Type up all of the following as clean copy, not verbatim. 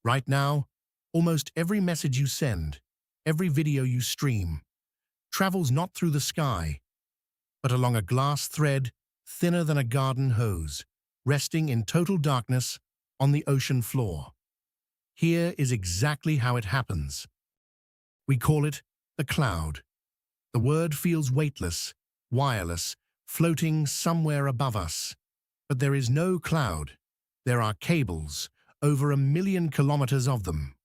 Right now, almost every message you send, every video you stream, travels not through the sky, but along a glass thread thinner than a garden hose, resting in total darkness on the ocean floor. Here is exactly how it happens. We call it the cloud. The word feels weightless, wireless, floating somewhere above us. But there is no cloud. There are cables, over 1 million kilometers of them,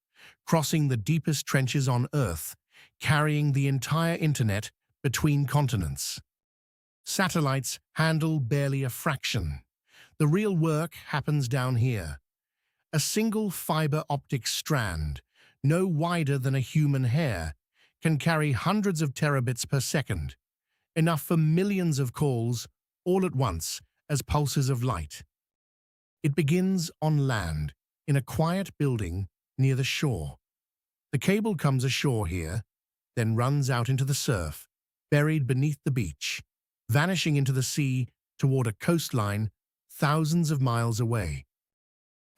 crossing the deepest trenches on Earth, carrying the entire internet between continents. Satellites handle barely a fraction. The real work happens down here. A single fiber optic strand, no wider than a human hair, can carry hundreds of terabits per second, enough for millions of calls all at once as pulses of light. It begins on land, in a quiet building near the shore. The cable comes ashore here, then runs out into the surf, buried beneath the beach, vanishing into the sea toward a coastline thousands of miles away.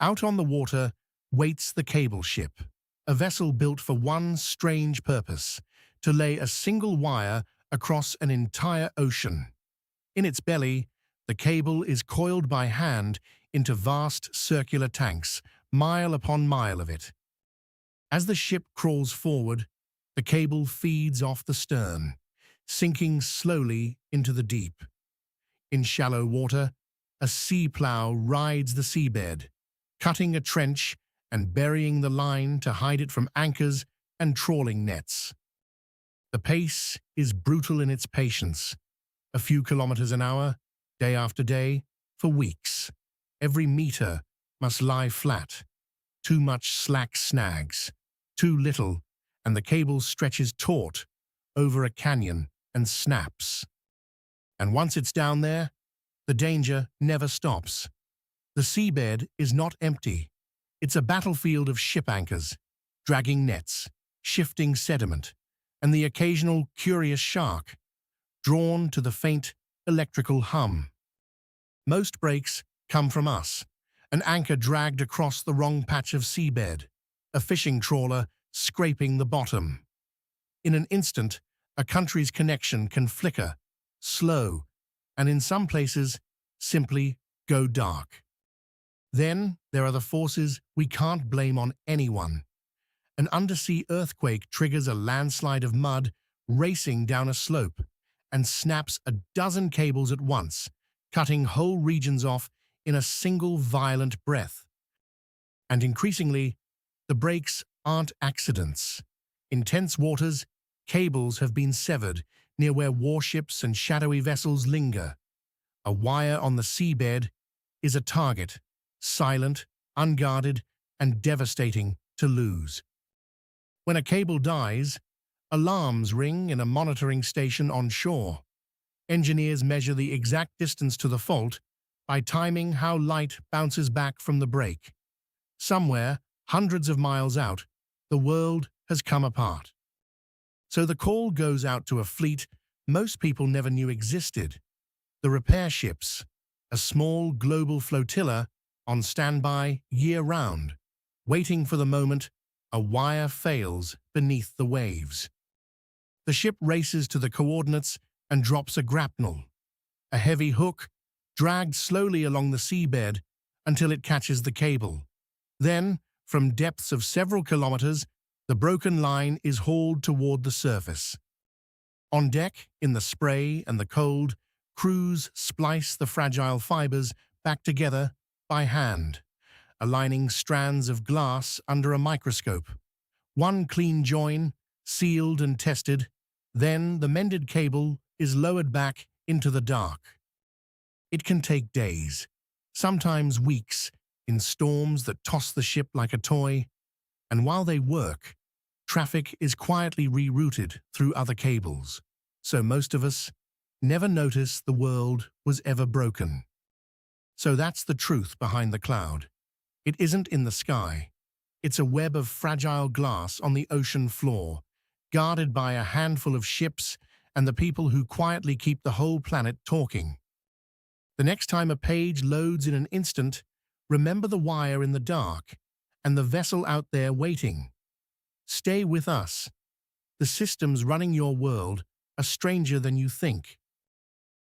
Out on the water waits the cable ship, a vessel built for one strange purpose, to lay a single wire across an entire ocean. In its belly, the cable is coiled by hand into vast circular tanks, mile upon mile of it. As the ship crawls forward, the cable feeds off the stern, sinking slowly into the deep. In shallow water, a sea plow rides the seabed, cutting a trench and burying the line to hide it from anchors and trawling nets. The pace is brutal in its patience. A few kilometers an hour, day after day, for weeks. Every meter must lie flat. Too much slack snags. Too little, and the cable stretches taut over a canyon and snaps. And once it's down there, the danger never stops. The seabed is not empty. It's a battlefield of ship anchors, dragging nets, shifting sediment, and the occasional curious shark, drawn to the faint electrical hum. Most breaks come from us, an anchor dragged across the wrong patch of seabed, a fishing trawler scraping the bottom. In an instant, a country's connection can flicker, slow, and in some places, simply go dark. Then there are the forces we can't blame on anyone. An undersea earthquake triggers a landslide of mud racing down a slope and snaps a dozen cables at once, cutting whole regions off in a single violent breath. And increasingly, the breaks aren't accidents. In tense waters, cables have been severed near where warships and shadowy vessels linger. A wire on the seabed is a target, silent, unguarded, and devastating to lose. When a cable dies, alarms ring in a monitoring station on shore. Engineers measure the exact distance to the fault by timing how light bounces back from the break. Somewhere, hundreds of miles out, the world has come apart. So the call goes out to a fleet most people never knew existed. The repair ships, a small global flotilla on standby year-round, waiting for the moment a wire fails beneath the waves. The ship races to the coordinates and drops a grapnel, a heavy hook dragged slowly along the seabed until it catches the cable. Then, from depths of several kilometers, the broken line is hauled toward the surface. On deck, in the spray and the cold, crews splice the fragile fibers back together by hand, aligning strands of glass under a microscope. One clean join, sealed and tested, then the mended cable is lowered back into the dark. It can take days, sometimes weeks, in storms that toss the ship like a toy, and while they work, traffic is quietly rerouted through other cables, so most of us never notice the world was ever broken. So that's the truth behind the cloud. It isn't in the sky. It's a web of fragile glass on the ocean floor, guarded by a handful of ships and the people who quietly keep the whole planet talking. The next time a page loads in an instant, remember the wire in the dark and the vessel out there waiting. Stay with us. The systems running your world are stranger than you think.